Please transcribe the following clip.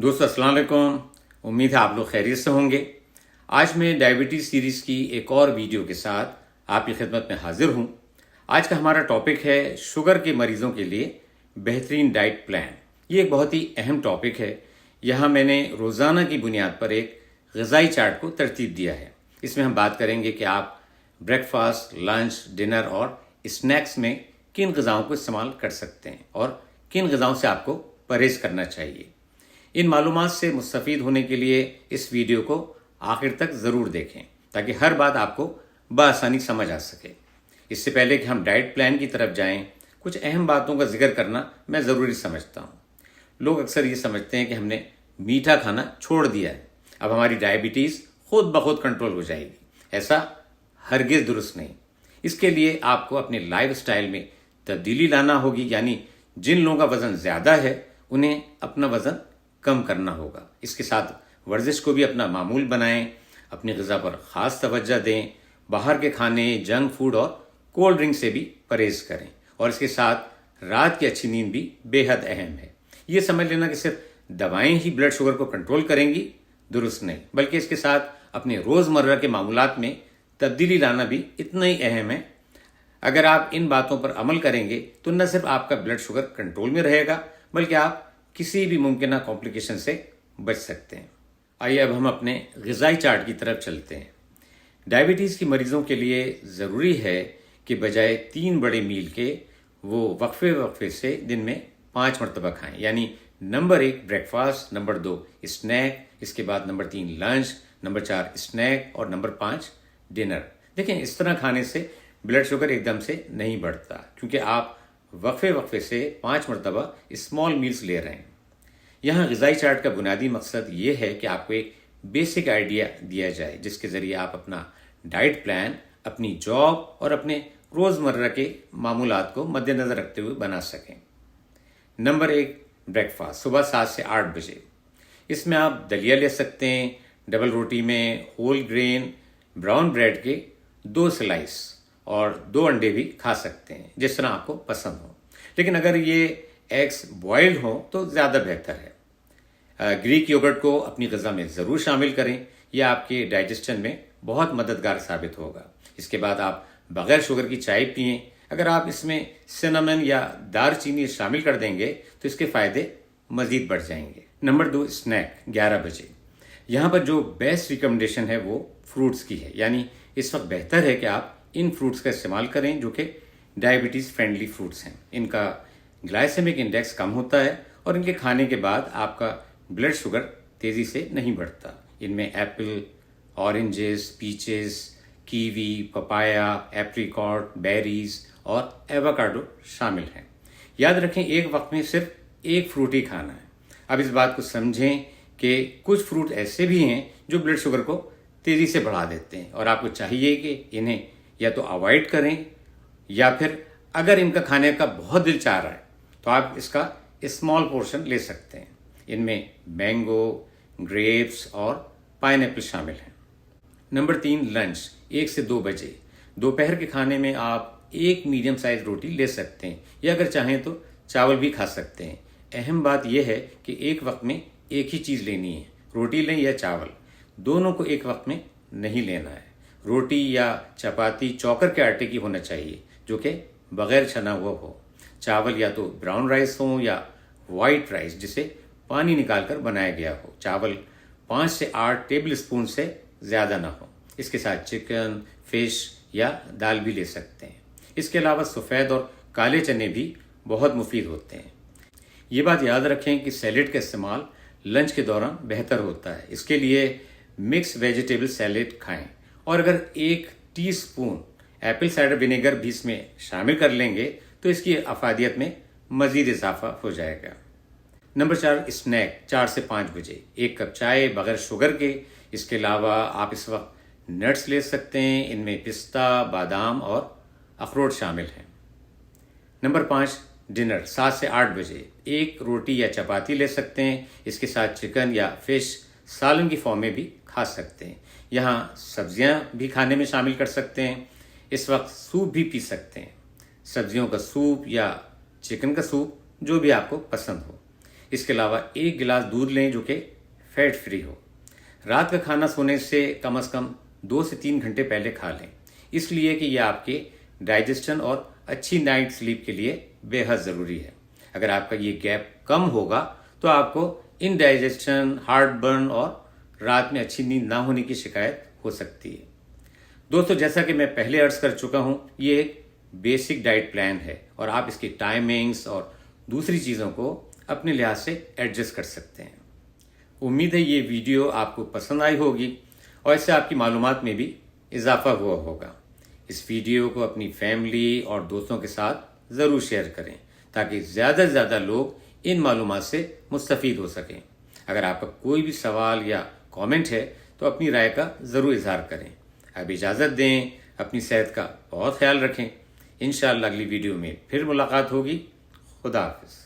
دوستو السلام علیکم، امید ہے آپ لوگ خیریت سے ہوں گے۔ آج میں ڈائبٹیز سیریز کی ایک اور ویڈیو کے ساتھ آپ کی خدمت میں حاضر ہوں۔ آج کا ہمارا ٹاپک ہے شوگر کے مریضوں کے لیے بہترین ڈائٹ پلان۔ یہ ایک بہت ہی اہم ٹاپک ہے۔ یہاں میں نے روزانہ کی بنیاد پر ایک غذائی چارٹ کو ترتیب دیا ہے۔ اس میں ہم بات کریں گے کہ آپ بریک فاسٹ، لنچ، ڈنر اور اسنیکس میں کن غذاؤں کو استعمال کر سکتے ہیں اور کن غذاؤں سے آپ کو پرہیز کرنا چاہیے۔ ان معلومات سے مستفید ہونے کے لیے اس ویڈیو کو آخر تک ضرور دیکھیں تاکہ ہر بات آپ کو بآسانی سمجھ آ سکے۔ اس سے پہلے کہ ہم ڈائٹ پلان کی طرف جائیں، کچھ اہم باتوں کا ذکر کرنا میں ضروری سمجھتا ہوں۔ لوگ اکثر یہ سمجھتے ہیں کہ ہم نے میٹھا کھانا چھوڑ دیا ہے، اب ہماری ڈائبٹیز خود بخود کنٹرول ہو جائے گی۔ ایسا ہرگز درست نہیں۔ اس کے لیے آپ کو اپنے لائف سٹائل میں تبدیلی لانا ہوگی، یعنی جن لوگوں کا وزن زیادہ ہے انہیں اپنا وزن کم کرنا ہوگا۔ اس کے ساتھ ورزش کو بھی اپنا معمول بنائیں، اپنی غذا پر خاص توجہ دیں، باہر کے کھانے، جنک فوڈ اور کولڈ ڈرنک سے بھی پرہیز کریں، اور اس کے ساتھ رات کی اچھی نیند بھی بے حد اہم ہے۔ یہ سمجھ لینا کہ صرف دوائیں ہی بلڈ شوگر کو کنٹرول کریں گی، درست نہیں، بلکہ اس کے ساتھ اپنے روزمرہ کے معمولات میں تبدیلی لانا بھی اتنا ہی اہم ہے۔ اگر آپ ان باتوں پر عمل کریں گے تو نہ صرف آپ کا بلڈ شوگر کنٹرول میں رہے گا بلکہ آپ کسی بھی ممکنہ کمپلیکیشن سے بچ سکتے ہیں۔ آئیے اب ہم اپنے غذائی چارٹ کی طرف چلتے ہیں۔ ڈائبٹیز کے مریضوں کے لیے ضروری ہے کہ بجائے 3 بڑے میل کے وہ وقفے سے دن میں 5 مرتبہ کھائیں، یعنی number 1 breakfast, number 2 snack, اس کے بعد نمبر 3 لنچ، نمبر 4 اسنیک اور نمبر 5 ڈنر۔ دیکھیں، اس طرح کھانے سے بلڈ شوگر ایک دم سے نہیں بڑھتا، کیونکہ آپ وقفے سے 5 مرتبہ اسمال میلز لے رہے ہیں۔ یہاں غذائی چارٹ کا بنیادی مقصد یہ ہے کہ آپ کو ایک بیسک آئیڈیا دیا جائے جس کے ذریعے آپ اپنا ڈائٹ پلان اپنی جاب اور اپنے روزمرہ کے معمولات کو مد نظر رکھتے ہوئے بنا سکیں۔ نمبر 1 بریک فاسٹ، صبح 7 سے 8 بجے۔ اس میں آپ دلیا لے سکتے ہیں، ڈبل روٹی میں ہول گرین براؤن بریڈ کے 2 سلائس اور 2 انڈے بھی کھا سکتے ہیں، جس طرح آپ کو پسند ہو۔ لیکن اگر یہ ایگز بوائلڈ ہوں تو زیادہ بہتر ہے۔ گریک یوگرٹ کو اپنی غذا میں ضرور شامل کریں، یہ آپ کے ڈائجسشن میں بہت مددگار ثابت ہوگا۔ اس کے بعد آپ بغیر شوگر کی چائے پئیں۔ اگر آپ اس میں سینامن یا دار چینی شامل کر دیں گے تو اس کے فائدے مزید بڑھ جائیں گے۔ نمبر 2 اسنیک 11 بجے۔ یہاں پر جو بیسٹ ریکمنڈیشن ہے وہ فروٹس کی ہے، یعنی اس وقت بہتر ہے کہ آپ ان فروٹس کا استعمال کریں جو کہ ڈائبٹیز فرینڈلی فروٹس ہیں۔ ان کا گلائسیمک انڈیکس کم ہوتا ہے اور ان کے کھانے کے بعد آپ کا بلڈ شوگر تیزی سے نہیں بڑھتا۔ ان میں apple, oranges, peaches, kiwi, papaya, apricot, berries اور ایووکاڈو شامل ہیں۔ یاد رکھیں، ایک وقت میں صرف ایک فروٹ ہی کھانا ہے۔ اب اس بات کو سمجھیں کہ کچھ فروٹ ایسے بھی ہیں جو بلڈ شوگر کو تیزی سے بڑھا دیتے ہیں، اور آپ کو چاہیے کہ انہیں یا تو اوائڈ کریں یا پھر اگر ان کا کھانے کا بہت دل چاہ رہا ہے تو آپ اس کا اسمال پورشن لے سکتے ہیں۔ ان میں مینگو، گریپس اور پائن ایپل شامل ہیں۔ نمبر 3 لنچ 1 سے 2 بجے۔ دوپہر کے کھانے میں آپ ایک میڈیم سائز روٹی لے سکتے ہیں یا اگر چاہیں تو چاول بھی کھا سکتے ہیں۔ اہم بات یہ ہے کہ ایک وقت میں ایک ہی چیز لینی ہے، روٹی لیں یا چاول، دونوں کو ایک وقت میں نہیں لینا ہے۔ روٹی یا چپاتی چوکر کے آٹے کی ہونا چاہیے جو کہ بغیر چھنا ہوا ہو۔ چاول یا تو براؤن رائس ہوں یا وائٹ رائس جسے پانی نکال کر بنایا گیا ہو۔ چاول 5 سے 8 ٹیبل اسپون سے زیادہ نہ ہو۔ اس کے ساتھ چکن، فش یا دال بھی لے سکتے ہیں۔ اس کے علاوہ سفید اور کالے چنے بھی بہت مفید ہوتے ہیں۔ یہ بات یاد رکھیں کہ سیلیڈ کا استعمال لنچ کے دوران بہتر ہوتا ہے۔ اس کے لیے مکس ویجیٹیبل سیلیڈ کھائیں، اور اگر 1 T spoon apple cider vinegar بھی اس میں شامل کر لیں گے تو اس کی افادیت میں مزید اضافہ ہو جائے گا۔ نمبر 4 اسنیک 4 سے 5 بجے۔ 1 کپ چائے بغیر شوگر کے۔ اس کے علاوہ آپ اس وقت نٹس لے سکتے ہیں، ان میں پستہ، بادام اور اخروٹ شامل ہیں۔ نمبر 5 ڈنر 7 سے 8 بجے۔ 1 روٹی یا چپاتی لے سکتے ہیں، اس کے ساتھ چکن یا فش سالن کی فارم میں بھی کھا سکتے ہیں۔ یہاں سبزیاں بھی کھانے میں شامل کر سکتے ہیں۔ اس وقت سوپ بھی پی سکتے ہیں، سبزیوں کا سوپ یا چکن کا سوپ، جو بھی آپ کو پسند ہو۔ اس کے علاوہ 1 گلاس دودھ لیں جو کہ فیٹ فری ہو۔ رات کا کھانا سونے سے کم از کم 2 سے 3 گھنٹے پہلے کھا لیں، اس لیے کہ یہ آپ کے ڈائجسشن اور اچھی نائٹ سلیپ کے لیے بے حد ضروری ہے۔ اگر آپ کا یہ گیپ کم ہوگا تو آپ کو انڈائجسشن، ہارٹ برن اور رات میں اچھی نیند نہ ہونے کی شکایت ہو سکتی ہے۔ دوستو، جیسا کہ میں پہلے عرض کر چکا ہوں، یہ ایک بیسک ڈائٹ پلان ہے اور آپ اس کی ٹائمنگز اور دوسری چیزوں کو اپنے لحاظ سے ایڈجسٹ کر سکتے ہیں۔ امید ہے یہ ویڈیو آپ کو پسند آئی ہوگی اور اس سے آپ کی معلومات میں بھی اضافہ ہوا ہوگا۔ اس ویڈیو کو اپنی فیملی اور دوستوں کے ساتھ ضرور شیئر کریں تاکہ زیادہ سے زیادہ لوگ ان معلومات سے مستفید ہو سکیں۔ اگر آپ کا کوئی بھی سوال یا کامنٹ ہے تو اپنی رائے کا ضرور اظہار کریں۔ اب اجازت دیں، اپنی صحت کا بہت خیال رکھیں۔ انشاءاللہ اگلی ویڈیو میں پھر ملاقات ہوگی۔ خدا حافظ۔